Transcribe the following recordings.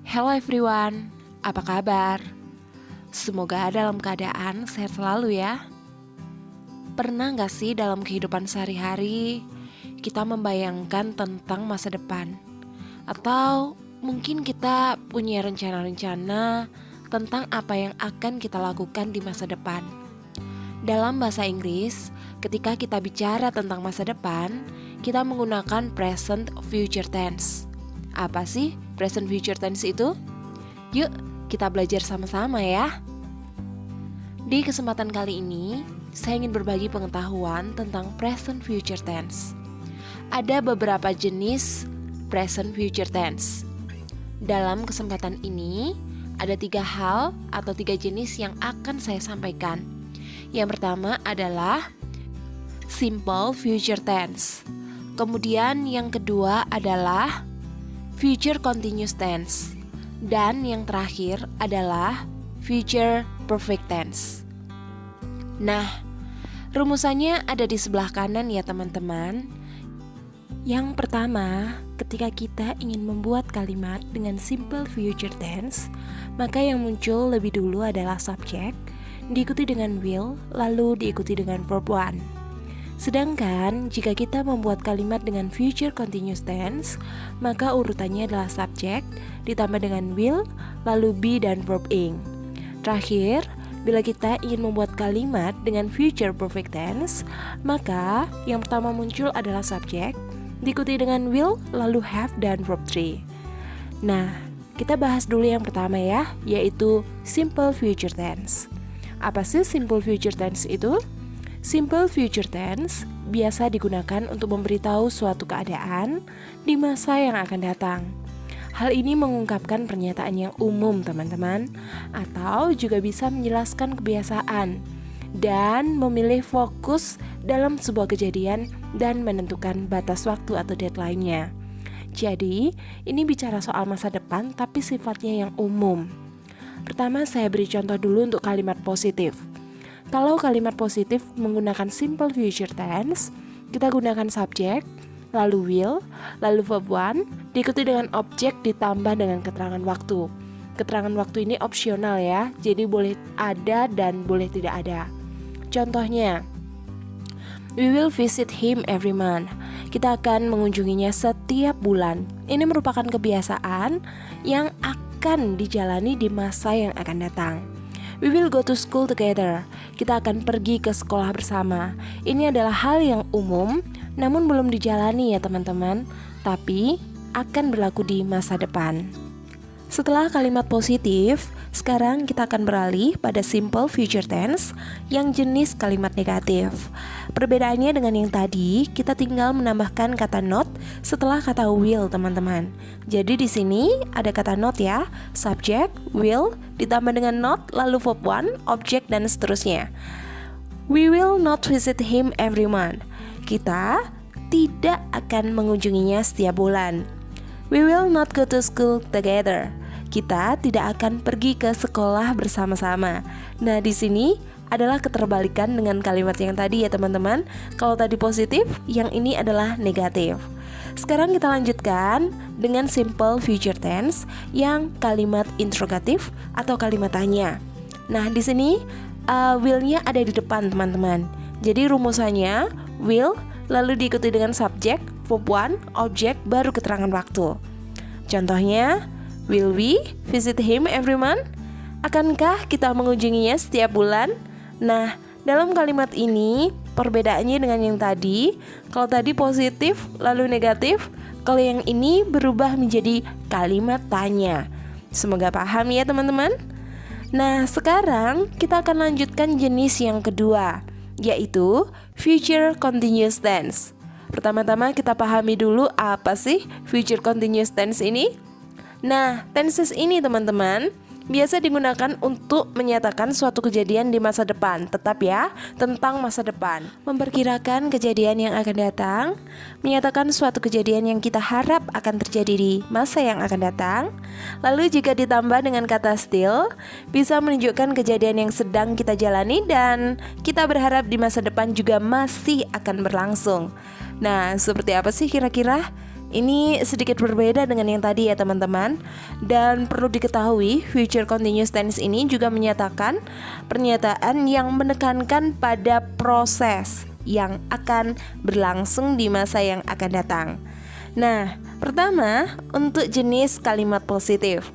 Hello everyone, apa kabar? Semoga dalam keadaan sehat selalu ya. Pernah gak sih dalam kehidupan sehari-hari kita membayangkan tentang masa depan? Atau mungkin kita punya rencana-rencana tentang apa yang akan kita lakukan di masa depan. Dalam bahasa Inggris, ketika kita bicara tentang masa depan, kita menggunakan present future tense. Apa sih present future tense itu? Yuk, kita belajar sama-sama ya. Di kesempatan kali ini, saya ingin berbagi pengetahuan tentang present future tense. Ada beberapa jenis present future tense. Dalam kesempatan ini, ada 3 hal atau 3 jenis yang akan saya sampaikan. Yang pertama adalah simple future tense. Kemudian yang kedua adalah future continuous tense. Dan yang terakhir adalah future perfect tense. Nah, rumusannya ada di sebelah kanan ya teman-teman. Yang pertama, ketika kita ingin membuat kalimat dengan simple future tense, maka yang muncul lebih dulu adalah subject, diikuti dengan will, lalu diikuti dengan verb one. Sedangkan jika kita membuat kalimat dengan future continuous tense, maka urutannya adalah subject, ditambah dengan will, lalu be dan verb ing. Terakhir, bila kita ingin membuat kalimat dengan future perfect tense, maka yang pertama muncul adalah subject, diikuti dengan will, lalu have dan verb three. Nah, kita bahas dulu yang pertama ya, yaitu simple future tense. Apa sih simple future tense itu? Simple future tense biasa digunakan untuk memberitahu suatu keadaan di masa yang akan datang. Hal ini mengungkapkan pernyataan yang umum teman-teman, atau juga bisa menjelaskan kebiasaan dan memilih fokus dalam sebuah kejadian dan menentukan batas waktu atau deadline-nya. Jadi, ini bicara soal masa depan tapi sifatnya yang umum. Pertama, saya beri contoh dulu untuk kalimat positif. Kalau kalimat positif menggunakan simple future tense, kita gunakan subject, lalu will, lalu verb one, diikuti dengan objek ditambah dengan keterangan waktu. Keterangan waktu ini opsional ya, jadi boleh ada dan boleh tidak ada. Contohnya, we will visit him every month. Kita akan mengunjunginya setiap bulan. Ini merupakan kebiasaan yang akan dijalani di masa yang akan datang. We will go to school together. Kita akan pergi ke sekolah bersama. Ini adalah hal yang umum, namun belum dijalani ya teman-teman, tapi akan berlaku di masa depan. Setelah kalimat positif, sekarang kita akan beralih pada simple future tense yang jenis kalimat negatif. Perbedaannya dengan yang tadi, kita tinggal menambahkan kata not setelah kata will, teman-teman. Jadi di sini ada kata not ya, subject, will, ditambah dengan not, lalu verb one, object, dan seterusnya. We will not visit him every month. Kita tidak akan mengunjunginya setiap bulan. We will not go to school together. Kita tidak akan pergi ke sekolah bersama-sama. Nah, di sini adalah keterbalikan dengan kalimat yang tadi ya teman-teman. Kalau tadi positif, yang ini adalah negatif. Sekarang kita lanjutkan dengan simple future tense yang kalimat interrogatif atau kalimat tanya. Nah, di sini will-nya ada di depan teman-teman. Jadi rumusannya will, lalu diikuti dengan subject, verb one, object, baru keterangan waktu. Contohnya, will we visit him every month? Akankah kita mengunjunginya setiap bulan? Nah, dalam kalimat ini perbedaannya dengan yang tadi. Kalau tadi positif lalu negatif, kalau yang ini berubah menjadi kalimat tanya. Semoga paham ya teman-teman. Nah, sekarang kita akan lanjutkan jenis yang kedua, yaitu future continuous tense. Pertama-tama kita pahami dulu apa sih future continuous tense ini. Nah, tenses ini teman-teman biasa digunakan untuk menyatakan suatu kejadian di masa depan. Tetap ya, tentang masa depan. Memperkirakan kejadian yang akan datang, menyatakan suatu kejadian yang kita harap akan terjadi di masa yang akan datang. Lalu jika ditambah dengan kata still, bisa menunjukkan kejadian yang sedang kita jalani dan kita berharap di masa depan juga masih akan berlangsung. Nah, seperti apa sih kira-kira? Ini sedikit berbeda dengan yang tadi ya teman-teman. Dan perlu diketahui, future continuous tense ini juga menyatakan pernyataan yang menekankan pada proses yang akan berlangsung di masa yang akan datang. Nah, pertama untuk jenis kalimat positif.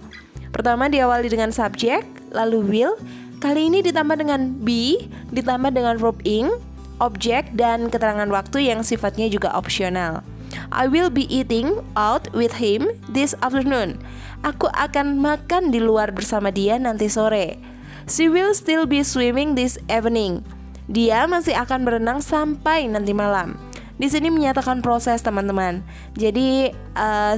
Pertama diawali dengan subjek, lalu will. Kali ini ditambah dengan be, ditambah dengan verb ing, objek, dan keterangan waktu yang sifatnya juga opsional. I will be eating out with him this afternoon. Aku akan makan di luar bersama dia nanti sore. She will still be swimming this evening. Dia masih akan berenang sampai nanti malam. Di sini menyatakan proses teman-teman. Jadi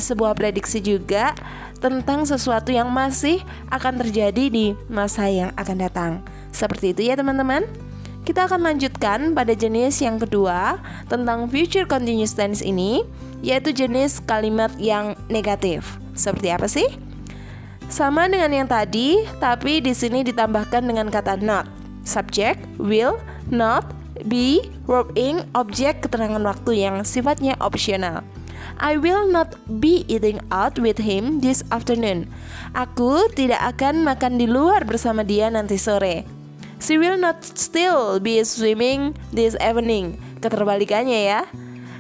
sebuah prediksi juga tentang sesuatu yang masih akan terjadi di masa yang akan datang. Seperti itu ya teman-teman. Kita akan lanjutkan pada jenis yang kedua tentang future continuous tense ini, yaitu jenis kalimat yang negatif. Seperti apa sih? Sama dengan yang tadi, tapi di sini ditambahkan dengan kata not. Subject, will, not, be, verb ing, objek, keterangan waktu yang sifatnya opsional. I will not be eating out with him this afternoon. Aku tidak akan makan di luar bersama dia nanti sore. She will not still be swimming this evening. Keterbalikannya ya.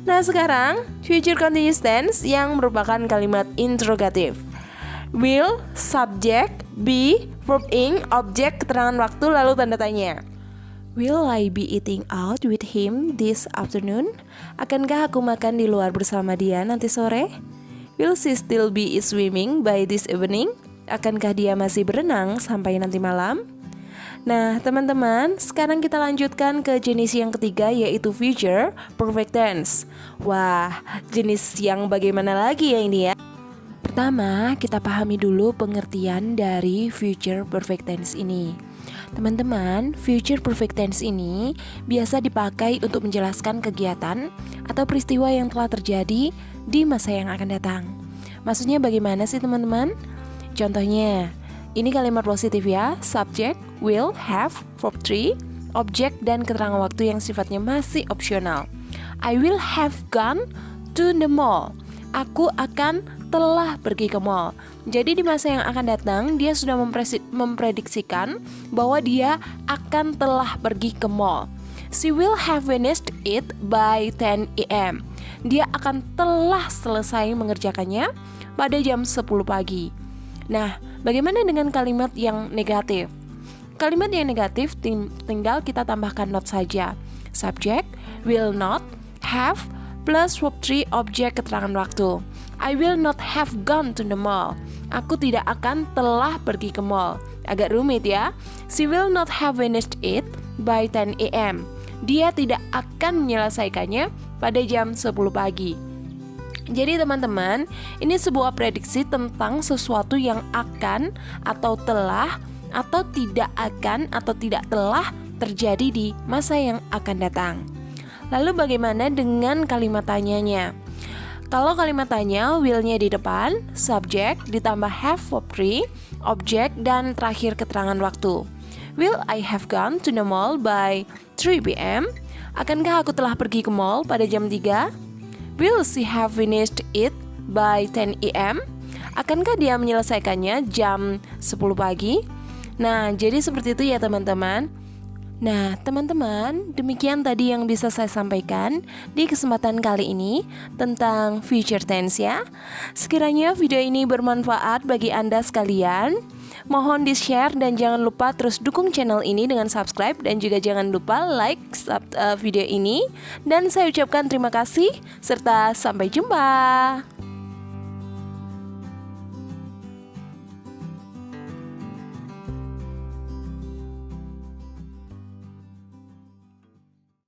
Nah sekarang future continuous tense yang merupakan kalimat interrogatif. Will, subject, be, verb ing, objek, keterangan waktu, lalu tanda tanya. Will I be eating out with him this afternoon? Akankah aku makan di luar bersama dia nanti sore? Will she still be swimming by this evening? Akankah dia masih berenang sampai nanti malam? Nah teman-teman, sekarang kita lanjutkan ke jenis yang ketiga, yaitu future perfect tense. Wah, jenis yang bagaimana lagi ya ini ya? Pertama, kita pahami dulu pengertian dari future perfect tense ini. Teman-teman, future perfect tense ini biasa dipakai untuk menjelaskan kegiatan atau peristiwa yang telah terjadi di masa yang akan datang. Maksudnya bagaimana sih teman-teman? Contohnya, ini kalimat positif ya, subject, will, have, verb 3, objek, dan keterangan waktu yang sifatnya masih opsional. I will have gone to the mall. Aku akan telah pergi ke mall. Jadi di masa yang akan datang, dia sudah memprediksikan bahwa dia akan telah pergi ke mall. She will have finished it by 10 a.m. Dia akan telah selesai mengerjakannya pada jam 10 pagi. Nah, bagaimana dengan kalimat yang negatif? Kalimat yang negatif tinggal kita tambahkan not saja. Subject, will not, have, plus verb 3, objek, keterangan waktu. I will not have gone to the mall. Aku tidak akan telah pergi ke mall. Agak rumit ya. She will not have finished it by 10 a.m. Dia tidak akan menyelesaikannya pada jam 10 pagi. Jadi teman-teman, ini sebuah prediksi tentang sesuatu yang akan atau telah atau tidak akan atau tidak telah terjadi di masa yang akan datang. Lalu bagaimana dengan kalimat tanyanya? Kalau kalimat tanya, will-nya di depan, subject, ditambah have verb 3, objek, dan terakhir keterangan waktu. Will I have gone to the mall by 3 p.m.? Akankah aku telah pergi ke mall pada jam 3? Will she have finished it by 10 a.m.? Akankah dia menyelesaikannya jam 10 pagi? Nah, jadi seperti itu ya teman-teman. Nah, teman-teman, demikian tadi yang bisa saya sampaikan di kesempatan kali ini tentang future tense ya. Sekiranya video ini bermanfaat bagi Anda sekalian, mohon di-share dan jangan lupa terus dukung channel ini dengan subscribe dan juga jangan lupa like video ini. Dan saya ucapkan terima kasih serta sampai jumpa.